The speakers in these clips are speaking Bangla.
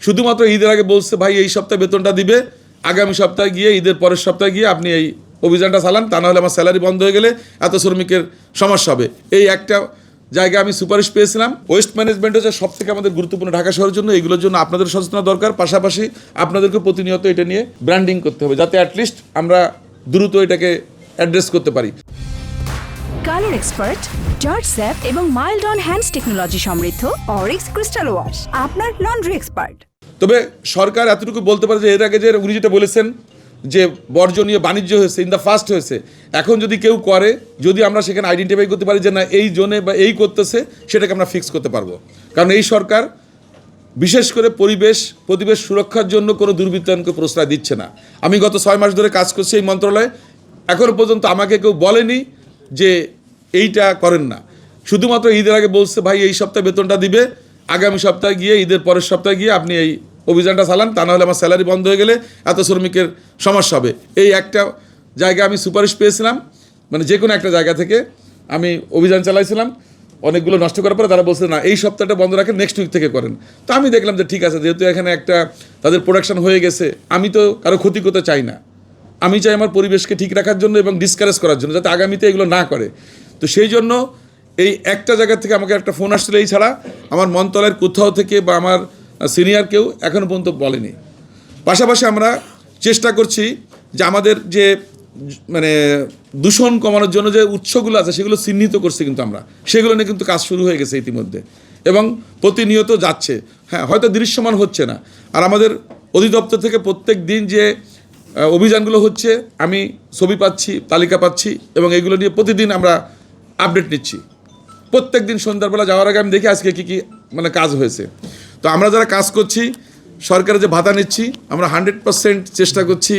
শুধুমাত্র ঈদের আগে বলছে ভাই এই সপ্তাহে বেতনটা দিবে, আগামী সপ্তাহে গিয়ে ঈদের পরের সপ্তাহে গিয়ে আপনি এই অভিযানটা চালান, তা নাহলে আমার স্যালারি বন্ধ হয়ে গেলে এত শ্রমিকের সমস্যা হবে। এই একটা জায়গায় আমি সুপারিশ পেয়েছিলাম। ওয়েস্ট ম্যানেজমেন্ট হচ্ছে সব থেকে আমাদের গুরুত্বপূর্ণ ঢাকা শহরের জন্য। এগুলোর জন্য আপনাদের সচেতনতা দরকার, পাশাপাশি আপনাদেরকে প্রতিনিয়ত এটা নিয়ে ব্র্যান্ডিং করতে হবে, যাতে অ্যাটলিস্ট আমরা দ্রুত এটাকে অ্যাড্রেস করতে পারি। কালার এক্সপার্ট, জর্জ স্যাপ এবং মাইল্ড অন হ্যান্ডস টেকনোলজি সমৃদ্ধ অরিক্স ক্রিস্টাল ওয়াশ আপনার লন্ড্রি এক্সপার্ট। তবে সরকার এতটুকু বলতে পারে যে এর আগে যে উনি যেটা বলেছেন যে বর্জনীয় বাণিজ্য হয়েছে, ইন দ্য ফার্স্ট হয়েছে, এখন যদি কেউ করে, যদি আমরা সেখানে আইডেন্টিফাই করতে পারি যে না এই জোনে বা এই করতেছে, সেটাকে আমরা ফিক্স করতে পারবো। কারণ এই সরকার বিশেষ করে পরিবেশ সুরক্ষার জন্য কোনো দুর্বৃত্তায়নকে প্রশ্রয় দিচ্ছে না। আমি গত 6 মাস ধরে কাজ করছি এই মন্ত্রণালয়ে, এখনও পর্যন্ত আমাকে কেউ বলেনি যে এইটা করেন না। শুধুমাত্র ঈদের আগে বলছে ভাই এই সপ্তাহে বেতনটা দিবে, আগামী সপ্তাহে গিয়ে ঈদের পরের সপ্তাহে গিয়ে আপনি এই অভিযানটা চালান, তা নাহলে আমার স্যালারি বন্ধ হয়ে গেলে এত শ্রমিকের সমস্যা হবে। এই একটা জায়গায় আমি সুপারিশ পেয়েছিলাম, মানে যে কোনো একটা জায়গা থেকে আমি অভিযান চালাইছিলাম। অনেকগুলো নষ্ট করার পরে তারা বলছে না এই সপ্তাহটা বন্ধ রাখেন, নেক্সট উইক থেকে করেন। তো আমি দেখলাম যে ঠিক আছে, যেহেতু এখানে একটা তাদের প্রোডাকশন হয়ে গেছে, আমি তো কারো ক্ষতি করতে চাই না। আমি চাই আমার পরিবেশকে ঠিক রাখার জন্য এবং ডিসকারেজ করার জন্য, যাতে আগামীতে এগুলো না করে। তো সেই জন্য এই একটা জায়গা থেকে আমাকে একটা ফোন আসছিল, এই ছাড়া আমার মন্ত্রণালয়ের কোথাও থেকে বা আমার সিনিয়র কেউ এখনও পর্যন্ত বলেনি। পাশাপাশি আমরা চেষ্টা করছি যে আমাদের যে মানে দূষণ কমানোর জন্য যে উৎসগুলো আছে সেগুলো চিহ্নিত করছি, কিন্তু আমরা সেগুলো নিয়ে কিন্তু কাজ শুরু হয়ে গেছে ইতিমধ্যে এবং প্রতিনিয়ত যাচ্ছে। হ্যাঁ, হয়তো দৃশ্যমান হচ্ছে না। আর আমাদের অধিদপ্তর থেকে প্রত্যেক দিন যে অভিযানগুলো হচ্ছে, আমি ছবি পাচ্ছি, তালিকা পাচ্ছি এবং এগুলো নিয়ে প্রতিদিন আমরা আপডেট নিচ্ছি। প্রত্যেক দিন সন্ধ্যাবেলা যাওয়ার আগে আমি দেখি আজকে কী কী মানে কাজ হয়েছে। তো আমরা যারা কাজ করছি, সরকারের যে ভাতা নিচ্ছি, আমরা 100% চেষ্টা করছি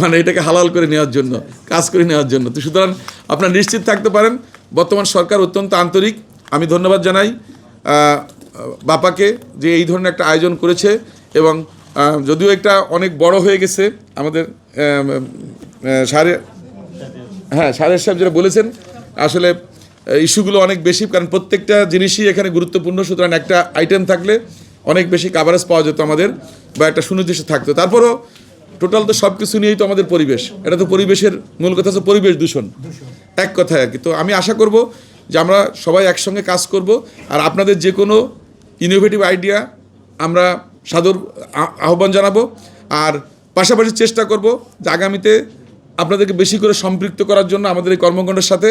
মানে এটাকে হালাল করে নেওয়ার জন্য, কাজ করে নেওয়ার জন্য। তো সুতরাং আপনারা নিশ্চিত থাকতে পারেন, বর্তমান সরকার অত্যন্ত আন্তরিক। আমি ধন্যবাদ জানাই বাপাকে যে এই ধরনের একটা আয়োজন করেছে এবং যদিও একটা অনেক বড় হয়ে গেছে আমাদের সাহের সাহেব যেটা বলেছেন, আসলে ইস্যুগুলো অনেক বেশি, কারণ প্রত্যেকটা জিনিসই এখানে গুরুত্বপূর্ণ। সুতরাং একটা আইটেম থাকলে অনেক বেশি কাভারেজ পাওয়া যেত আমাদের, বা একটা সুনির্দিষ্ট থাকতো। তারপরও টোটাল তো সব কিছু নিয়েই তো আমাদের পরিবেশ, এটা তো পরিবেশের মূল কথা হচ্ছে পরিবেশ দূষণ, এক কথায় আর কি। তো আমি আশা করব যে আমরা সবাই একসঙ্গে কাজ করব, আর আপনাদের যে কোনো ইনোভেটিভ আইডিয়া আমরা সাদর আহ্বান জানাবো। আর পাশাপাশি চেষ্টা করব যে আগামীতে আপনাদেরকে বেশি করে সম্পৃক্ত করার জন্য আমাদের এই কর্মকাণ্ডের সাথে।